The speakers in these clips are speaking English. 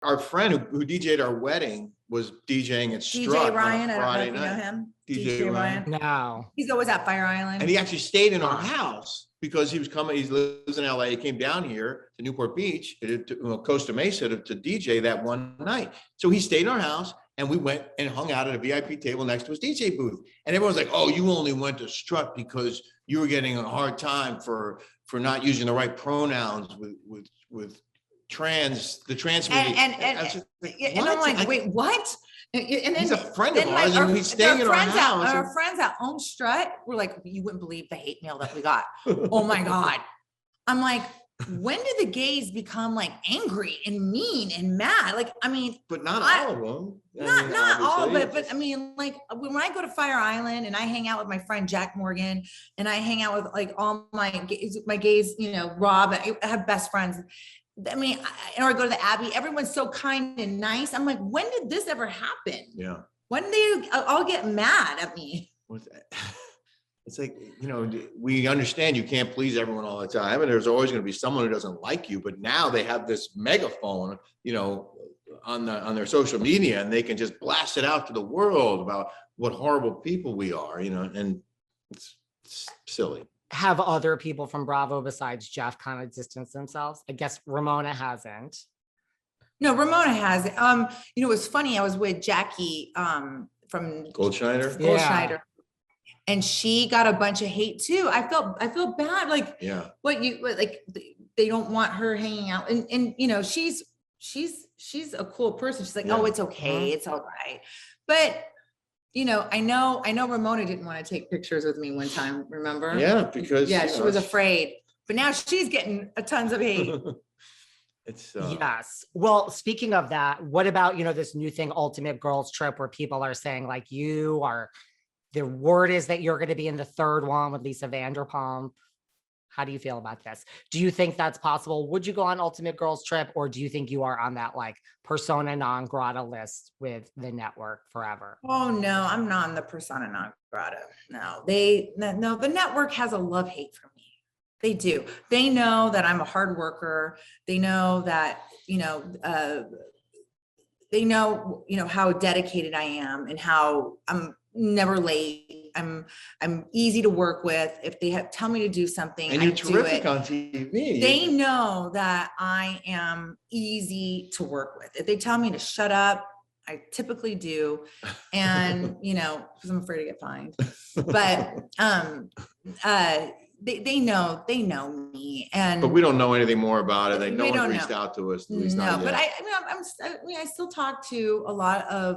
Our friend who DJ'd our wedding was DJing at Strut DJ Ryan, on a Friday night. I don't know if you know him. DJ Ryan. No. He's always at Fire Island. And he actually stayed in our house because he was coming. He lives in LA. He came down here to Newport Beach, to Costa Mesa to DJ that one night. So he stayed in our house and we went and hung out at a VIP table next to his DJ booth. And everyone's like, oh, you only went to Strut because you were getting a hard time for not using the right pronouns with the trans community. And I'm like, wait, what? And then he's a friend of ours, and he's staying in our house. Our friends at Home Strut were like, you wouldn't believe the hate mail that we got. Oh my God. I'm like, when did the gays become like angry and mean and mad? Like, I mean, but not all of them. Not all, but I mean, like when I go to Fire Island and I hang out with my friend Jack Morgan and I hang out with like all my gays, you know, Rob, I have best friends. I mean, or I go to the Abbey, everyone's so kind and nice. I'm like, when did this ever happen? Yeah. When did they all get mad at me? It's like, you know, we understand you can't please everyone all the time. And there's always going to be someone who doesn't like you. But now they have this megaphone, you know, on their social media, and they can just blast it out to the world about what horrible people we are, you know, and it's silly. Have other people from Bravo besides Jeff kind of distanced themselves? I guess Ramona hasn't. No, Ramona has. You know, it was funny. I was with Jackie from Goldschneider. Goldschneider. And she got a bunch of hate too. I feel bad. Like, yeah, they don't want her hanging out. And you know, she's a cool person. She's like, oh, it's okay. It's all right. But you know, I know Ramona didn't want to take pictures with me one time, remember? Yeah, because she was afraid. But now she's getting tons of hate. It's yes. Well, speaking of that, what about, you know, this new thing, Ultimate Girls Trip, where people are saying like the word is that you're going to be in the third one with Lisa Vanderpump. How do you feel about this? Do you think that's possible? Would you go on Ultimate Girls Trip, or do you think you are on that like persona non grata list with the network forever? Oh no, I'm not on the persona non grata. No, the network has a love-hate for me. They do. They know that I'm a hard worker. They know that, you know, how dedicated I am and how I'm never late. I'm easy to work with. If they tell me to do something, and you're terrific on TV. They know that I am easy to work with. If they tell me to shut up, I typically do. And, you know, because I'm afraid to get fined. But they know me, but we don't know anything more about it. No one reached out to us. No, but I still talk to I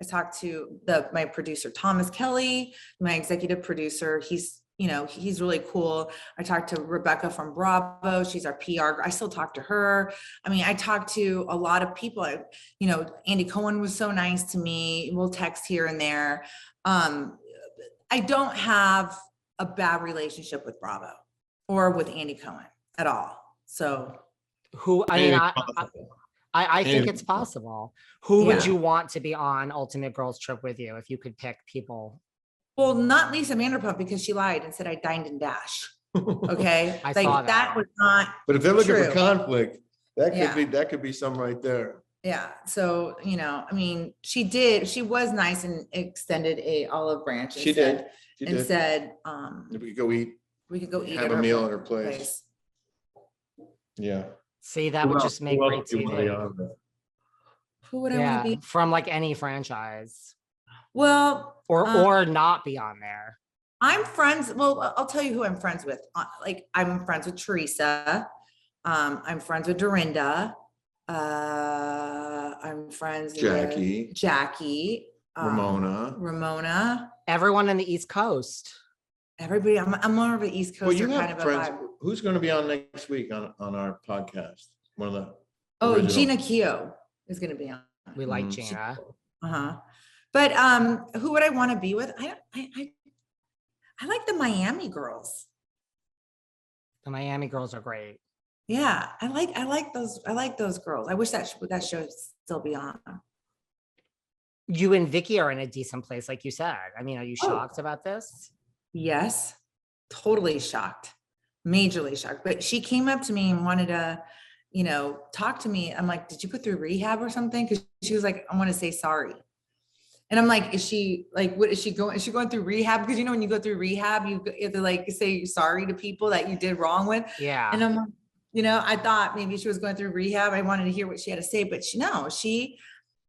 talked to my producer, Thomas Kelly, my executive producer. He's really cool. I talked to Rebecca from Bravo. She's our PR. I still talk to her. I mean, I talk to a lot of people. Andy Cohen was so nice to me. We'll text here and there. I don't have a bad relationship with Bravo or with Andy Cohen at all. So I think it's possible. Who would you want to be on Ultimate Girls Trip with you if you could pick people? Well, not Lisa Vanderpump, because she lied and said I dined and dash. Okay. I saw that was not. But if they're looking for conflict, that could be some right there. Yeah. So, I mean, she was nice and extended a olive branch. She said, if we could go eat. We could go eat. Have a meal at her place. Yeah. See, that would just make great TV. Who would I want to be? From like any franchise. Well, or not be on there. I'm friends. Well, I'll tell you who I'm friends with. Like, I'm friends with Teresa. I'm friends with Dorinda. I'm friends with Jackie. Ramona. Everyone in the East Coast. Everybody. I'm more of an East Coast kind of friends. a vibe. Who's going to be on next week on our podcast? One of the original. Gina Keogh is going to be on. We like Gina. But who would I want to be with? I like the Miami girls. The Miami girls are great. Yeah, I like those girls. I wish that show would still be on. You and Vicki are in a decent place, like you said. I mean, are you shocked about this? Yes, totally shocked, majorly shocked. But she came up to me and wanted to, talk to me. I'm like, did you go through rehab or something? Because she was like, I want to say sorry. And I'm like, is she like, what is she going? Is she going through rehab? Because when you go through rehab, you have to like say sorry to people that you did wrong with. Yeah. And I'm like, I thought maybe she was going through rehab. I wanted to hear what she had to say, but she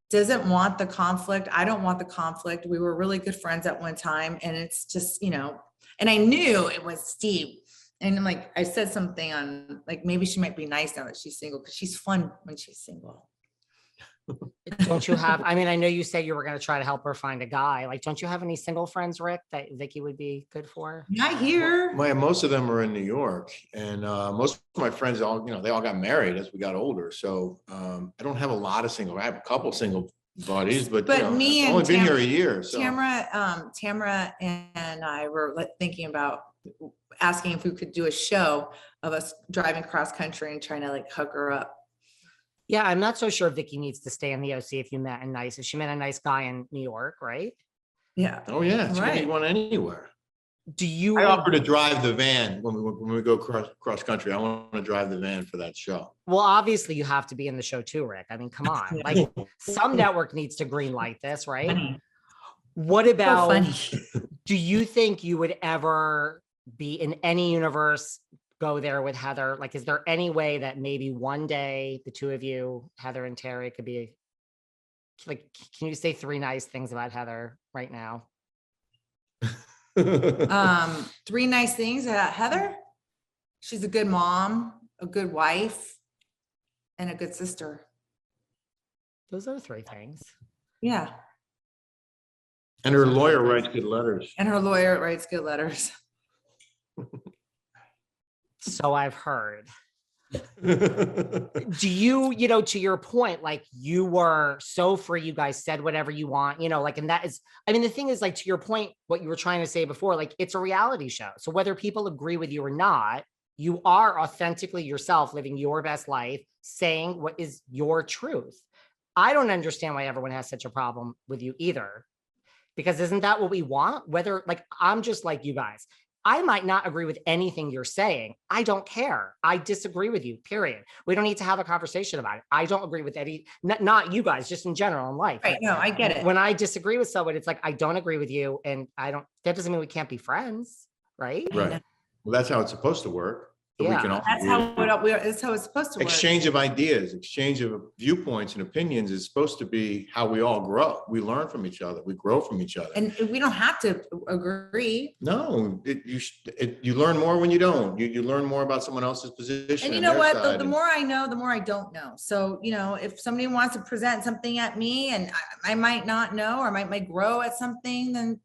doesn't want the conflict. I don't want the conflict. We were really good friends at one time. And it's just, and I knew it was Steve. And I'm like, I said something on like, maybe she might be nice now that she's single, because she's fun when she's single. Don't you have, I mean, I know you said you were going to try to help her find a guy. Like, don't you have any single friends, Rick, that Vicki would be good for? Not here. Most of them are in New York, and most of my friends all, they all got married as we got older. So I don't have a lot of single. I have a couple single buddies, but me I've and only been here a year. So Tamra and I were thinking about asking if we could do a show of us driving cross country and trying to like hook her up. Yeah, I'm not so sure Vicki needs to stay in the OC if she met a nice guy in New York, right? Yeah. Oh yeah, it's Right. anyone anywhere. I offer to drive the van when we go cross country. I want to drive the van for that show. Well, obviously you have to be in the show too, Rick. I mean, come on, like some network needs to green light this, right? Funny. What about, So funny. do you think you would ever be in any universe, go there with Heather? Like, is there any way that maybe one day the two of you, Heather and Terry, could be like, can you say 3 nice things about Heather right now? 3 nice things about Heather. She's a good mom, a good wife, and a good sister. Those are 3 things. Yeah. And her lawyer writes good letters. And her lawyer writes good letters. So I've heard. Do you, to your point, like you were so free, you guys said whatever you want, like, and that is, I mean, the thing is, like, to your point, what you were trying to say before, like, it's a reality show. So whether people agree with you or not, you are authentically yourself, living your best life, saying what is your truth. I don't understand why everyone has such a problem with you either, because isn't that what we want? Whether, like, I'm just like you guys. I might not agree with anything you're saying. I don't care. I disagree with you, period. We don't need to have a conversation about it. I don't agree with not you guys, just in general in life. Right, no, I get it. When I disagree with someone, it's like, I don't agree with you. And that doesn't mean we can't be friends, right? Right. Well, that's how it's supposed to work. So Yeah. we can all That's how it's supposed to work. exchange of ideas, exchange of viewpoints and opinions is supposed to be how we all grow. We learn from each other. We grow from each other. And we don't have to agree. No, you learn more when you don't. You learn more about someone else's position. And you know what? The more I know, the more I don't know. So, if somebody wants to present something at me and I might not know, or might grow at something, then,